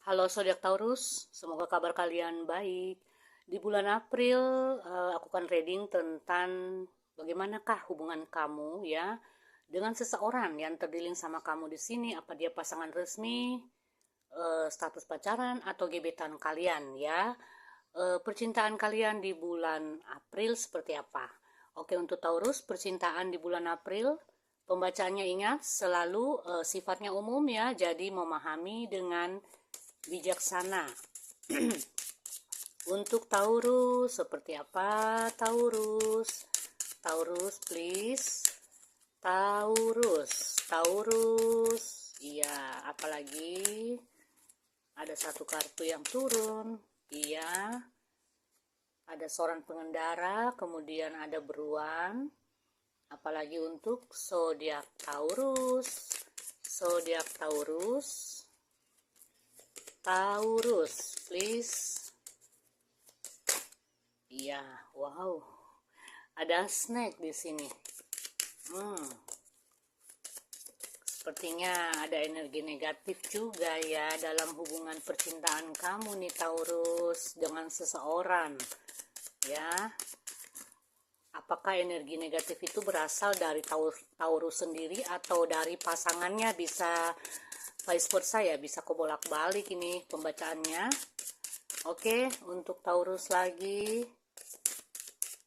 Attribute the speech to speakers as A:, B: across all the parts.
A: Halo zodiak Taurus, semoga kabar kalian baik. Di bulan April, aku akan reading tentang bagaimanakah hubungan kamu ya dengan seseorang yang terdealing sama kamu di sini. Apa dia pasangan resmi, status pacaran atau gebetan kalian ya. Percintaan kalian di bulan April seperti apa? Oke, untuk Taurus, percintaan di bulan April, pembacaannya ingat selalu sifatnya umum ya, jadi memahami dengan bijaksana. Untuk Taurus, seperti apa Taurus? Taurus, please. Taurus. Iya, apalagi ada satu kartu yang turun. Iya, ada seorang pengendara, kemudian ada beruang. Apalagi untuk zodiak Taurus. Zodiak Taurus. Taurus, please. Iya, wow. Ada snake di sini. Sepertinya ada energi negatif juga ya dalam hubungan percintaan kamu nih Taurus dengan seseorang. Ya, apakah energi negatif itu berasal dari Taurus sendiri atau dari pasangannya? Bisa vice versa ya, bisa kebolak-balik ini pembacaannya. Oke, untuk Taurus lagi.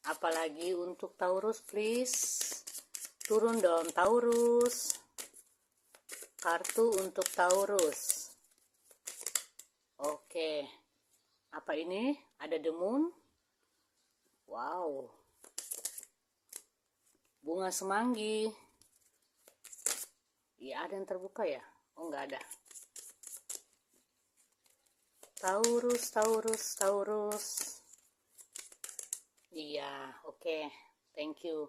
A: Apalagi untuk Taurus, please. Turun dong Taurus. Kartu untuk Taurus. Oke. Apa ini? Ada the moon. Wow. Bunga semanggi. Iya, ada yang terbuka ya? Oh, nggak ada. Taurus. Iya, oke. Thank you.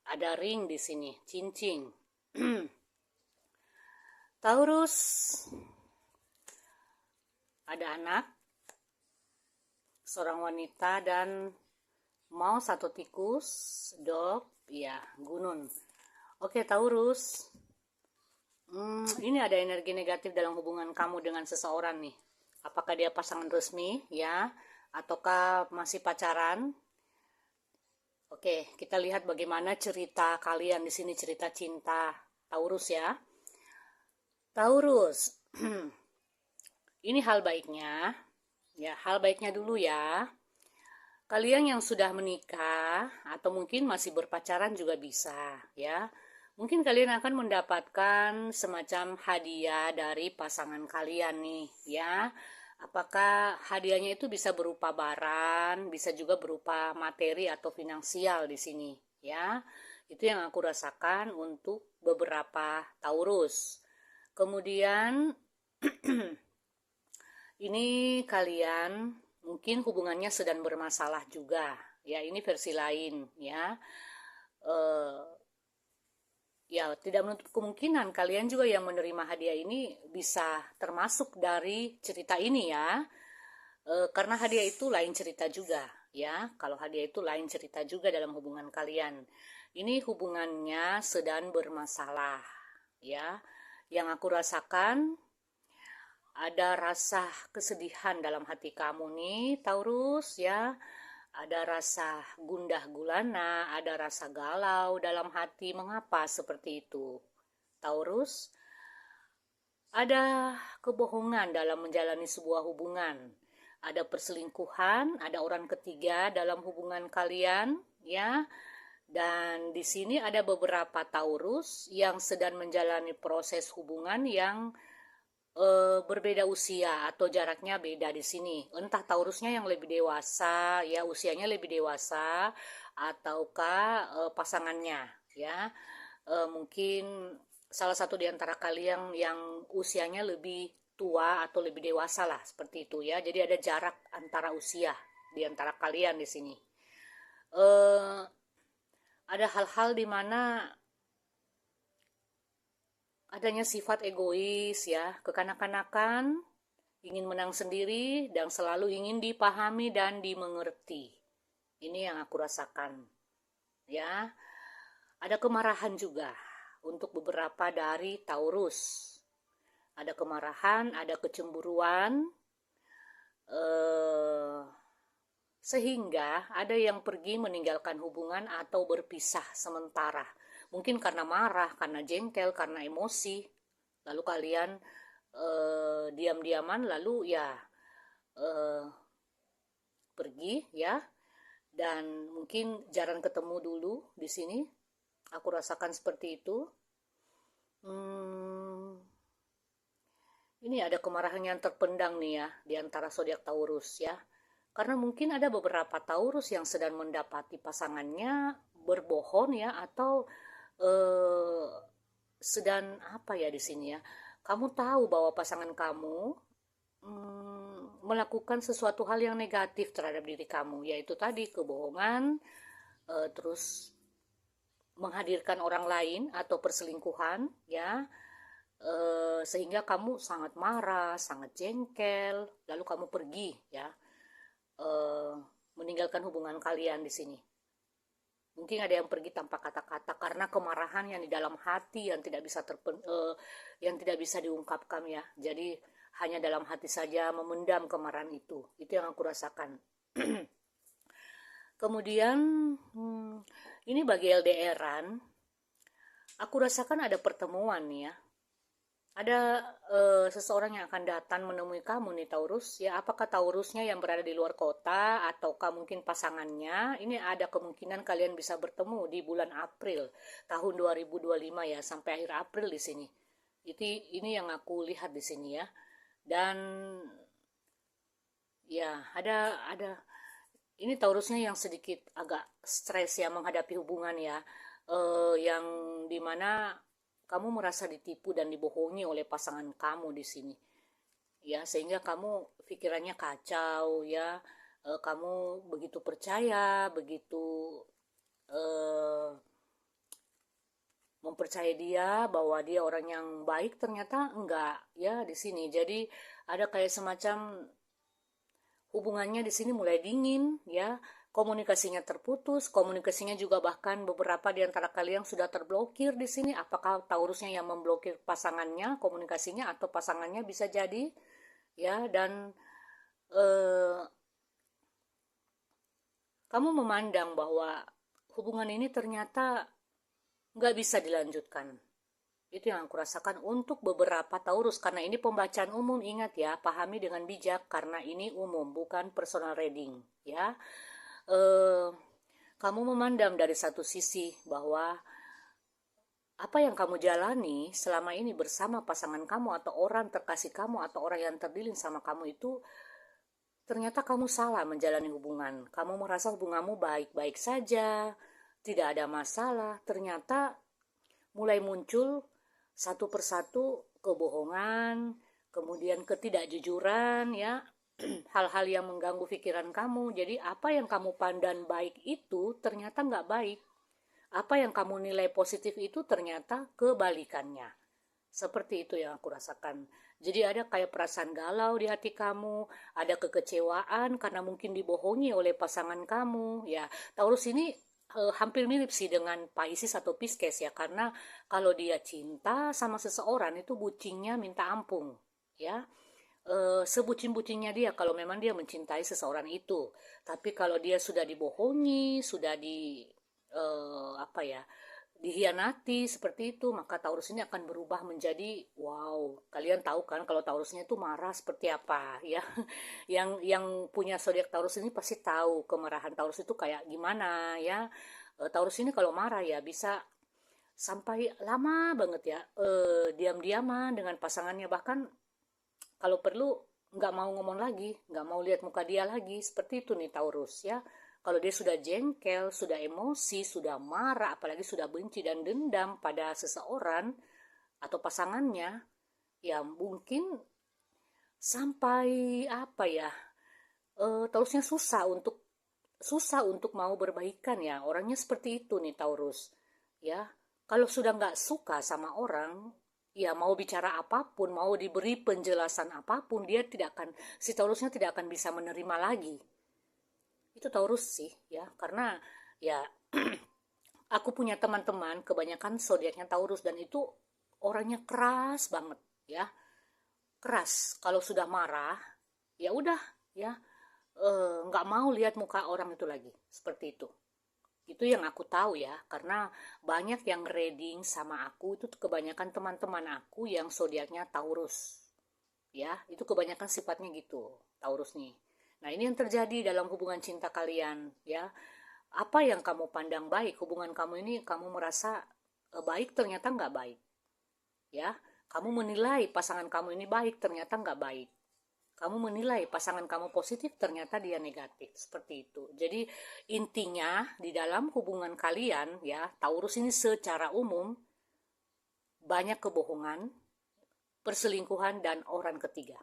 A: Ada ring di sini, cincin. Taurus. Ada anak, seorang wanita dan mau satu tikus, dog, ya, gunung. Oke, Taurus. Ini ada energi negatif dalam hubungan kamu dengan seseorang nih. Apakah dia pasangan resmi, ya, ataukah masih pacaran? Oke, kita lihat bagaimana cerita kalian di sini, cerita cinta Taurus ya. Taurus, ini hal baiknya, ya, hal baiknya dulu ya. Kalian yang sudah menikah atau mungkin masih berpacaran juga bisa, ya. Mungkin kalian akan mendapatkan semacam hadiah dari pasangan kalian nih, ya. Apakah hadiahnya itu bisa berupa barang, bisa juga berupa materi atau finansial di sini, ya. Itu yang aku rasakan untuk beberapa Taurus. Kemudian ini kalian mungkin hubungannya sedang bermasalah juga, ya. Ini versi lain, ya. Ya, tidak menutup kemungkinan kalian juga yang menerima hadiah ini bisa termasuk dari cerita ini ya. Karena hadiah itu lain cerita juga, ya. Kalau hadiah itu lain cerita juga dalam hubungan kalian. Ini hubungannya sedang bermasalah, ya. Yang aku rasakan ada rasa kesedihan dalam hati kamu nih, Taurus, ya. Ada rasa gundah gulana, ada rasa galau dalam hati. Mengapa seperti itu, Taurus? Ada kebohongan dalam menjalani sebuah hubungan. Ada perselingkuhan, ada orang ketiga dalam hubungan kalian, ya. Dan di sini ada beberapa Taurus yang sedang menjalani proses hubungan yang berbeda usia atau jaraknya beda di sini. Entah Taurusnya yang lebih dewasa, ya usianya lebih dewasa, ataukah pasangannya, ya. Mungkin salah satu di antara kalian yang usianya lebih tua atau lebih dewasa lah, seperti itu ya. Jadi ada jarak antara usia di antara kalian di sini. Ada hal-hal di mana adanya sifat egois ya, kekanak-kanakan, ingin menang sendiri dan selalu ingin dipahami dan dimengerti. Ini yang aku rasakan. Ya. Ada kemarahan juga untuk beberapa dari Taurus. ada kemarahan, ada kecemburuan, eh, sehingga ada yang pergi meninggalkan hubungan atau berpisah sementara. Mungkin karena marah, karena jengkel, karena emosi. Lalu kalian diam-diaman, lalu ya eh, pergi ya, dan mungkin jarang ketemu dulu di sini. Aku rasakan seperti itu. Hmm, ini ada kemarahan yang terpendang nih ya di antara zodiak Taurus ya. Karena mungkin ada beberapa Taurus yang sedang mendapati pasangannya berbohong ya, atau eh, sedang apa ya di sini ya. Kamu tahu bahwa pasangan kamu melakukan sesuatu hal yang negatif terhadap diri kamu, yaitu tadi kebohongan, terus menghadirkan orang lain atau perselingkuhan ya, sehingga kamu sangat marah, sangat jengkel, lalu kamu pergi ya, eh, meninggalkan hubungan kalian di sini. Mungkin ada yang pergi tanpa kata-kata karena kemarahan yang di dalam hati yang tidak bisa yang tidak bisa diungkapkan ya. Jadi hanya dalam hati saja memendam kemarahan itu. Itu yang aku rasakan. Kemudian ini bagi LDRan, aku rasakan ada pertemuan nih ya. Ada seseorang yang akan datang menemui kamu nih Taurus ya. Apakah Taurusnya yang berada di luar kota ataukah mungkin pasangannya? Ini ada kemungkinan kalian bisa bertemu di bulan April tahun 2025 ya, sampai akhir April di sini. Ini yang aku lihat di sini ya. Dan ya ada ini Taurusnya yang sedikit agak stres ya menghadapi hubungan ya, yang dimana kamu merasa ditipu dan dibohongi oleh pasangan kamu di sini ya, sehingga kamu pikirannya kacau ya. Kamu begitu percaya, begitu eh, mempercayai dia bahwa dia orang yang baik, ternyata enggak ya di sini. Jadi ada kayak semacam hubungannya di sini mulai dingin ya, komunikasinya terputus, komunikasinya juga bahkan beberapa di antara kalian sudah terblokir di sini. Apakah Taurusnya yang memblokir pasangannya komunikasinya, atau pasangannya bisa jadi ya. Dan eh, kamu memandang bahwa hubungan ini ternyata nggak bisa dilanjutkan. Itu yang aku rasakan untuk beberapa Taurus. Karena ini pembacaan umum, ingat ya, pahami dengan bijak karena ini umum, bukan personal reading ya. eh, Kamu memandang dari satu sisi bahwa apa yang kamu jalani selama ini bersama pasangan kamu atau orang terkasih kamu atau orang yang terdilin sama kamu itu, ternyata kamu salah menjalani hubungan. Kamu merasa hubunganmu baik-baik saja, tidak ada masalah. Ternyata mulai muncul satu persatu kebohongan, kemudian ketidakjujuran ya, hal-hal yang mengganggu pikiran kamu. Jadi apa yang kamu pandang baik itu ternyata nggak baik. Apa yang kamu nilai positif itu ternyata kebalikannya. Seperti itu yang aku rasakan. Jadi ada kayak perasaan galau di hati kamu, ada kekecewaan karena mungkin dibohongi oleh pasangan kamu. Ya, Taurus ini hampir mirip sih dengan Pisces atau Pisces ya, karena kalau dia cinta sama seseorang itu bucinnya minta ampun ya. Sebucin-bucinnya dia kalau memang dia mencintai seseorang itu. Tapi kalau dia sudah dibohongi, sudah apa ya, dihianati seperti itu, maka Taurus ini akan berubah menjadi wow. Kalian tahu kan kalau Taurusnya itu marah seperti apa ya. Yang punya zodiak Taurus ini pasti tahu kemarahan Taurus itu kayak gimana ya. Taurus ini kalau marah ya bisa sampai lama banget ya, diam-diaman dengan pasangannya, bahkan kalau perlu nggak mau ngomong lagi, nggak mau lihat muka dia lagi. Seperti itu nih Taurus ya. Kalau dia sudah jengkel, sudah emosi, sudah marah, apalagi sudah benci dan dendam pada seseorang atau pasangannya, ya mungkin sampai apa ya, Taurusnya susah untuk mau berbaikan ya. Orangnya seperti itu nih Taurus ya. Kalau sudah nggak suka sama orang, ya mau bicara apapun, mau diberi penjelasan apapun, dia tidak akan, si Taurusnya tidak akan bisa menerima lagi. Itu Taurus sih ya, karena ya aku punya teman-teman kebanyakan zodiaknya Taurus dan itu orangnya keras banget ya. keras. Kalau sudah marah, ya udah, ya nggak mau lihat muka orang itu lagi, seperti itu. Itu yang aku tahu ya, karena banyak yang reading sama aku itu kebanyakan teman-teman aku yang zodiaknya Taurus. Ya, itu kebanyakan sifatnya gitu, Taurus nih. Nah, ini yang terjadi dalam hubungan cinta kalian, ya. Apa yang kamu pandang baik, hubungan kamu ini kamu merasa baik ternyata nggak baik, ya. Kamu menilai pasangan kamu ini baik ternyata nggak baik. Kamu menilai pasangan kamu positif ternyata dia negatif, seperti itu. Jadi intinya di dalam hubungan kalian ya, Taurus ini secara umum banyak kebohongan, perselingkuhan dan orang ketiga.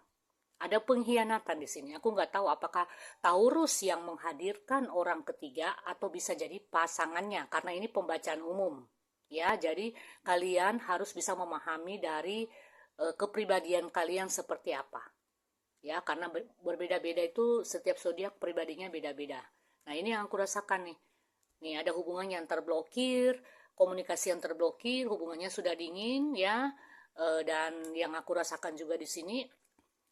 A: Ada pengkhianatan di sini. Aku nggak tahu apakah Taurus yang menghadirkan orang ketiga atau bisa jadi pasangannya, karena ini pembacaan umum. Ya, jadi kalian harus bisa memahami dari kepribadian kalian seperti apa. Ya, karena berbeda-beda itu setiap zodiak pribadinya beda-beda. Nah, ini yang aku rasakan nih. Nih, ada hubungan yang terblokir, komunikasi yang terblokir, hubungannya sudah dingin ya. Dan yang aku rasakan juga di sini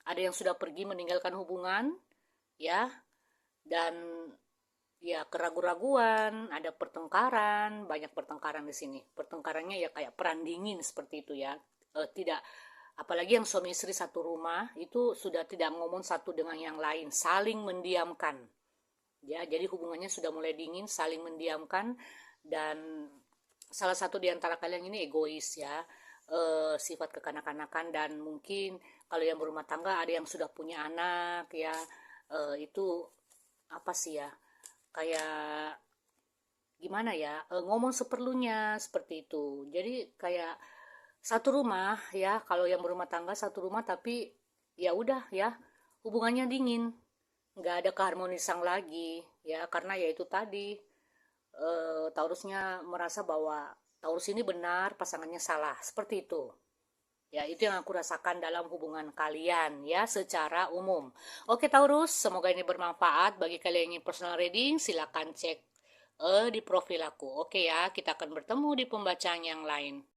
A: ada yang sudah pergi meninggalkan hubungan ya, dan ya keraguan-raguan, ada pertengkaran, banyak pertengkaran di sini. Pertengkarannya ya kayak perang dingin seperti itu ya. Tidak, apalagi yang suami istri satu rumah itu sudah tidak ngomong satu dengan yang lain, saling mendiamkan. Ya, jadi hubungannya sudah mulai dingin, saling mendiamkan, dan salah satu di antara kalian ini egois ya, sifat kekanak-kanakan, dan mungkin kalau yang berumah tangga ada yang sudah punya anak ya, itu apa sih ya, kayak gimana ya, ngomong seperlunya seperti itu. Jadi kayak satu rumah ya, kalau yang berumah tangga satu rumah tapi ya udah ya, hubungannya dingin, nggak ada keharmonisan lagi ya, karena ya itu tadi, Taurusnya merasa bahwa Taurus ini benar, pasangannya salah, seperti itu. Ya, itu yang aku rasakan dalam hubungan kalian ya, secara umum. Oke Taurus, semoga ini bermanfaat bagi kalian yang ingin personal reading. Silakan cek di profil aku. Oke ya, kita akan bertemu di pembacaan yang lain.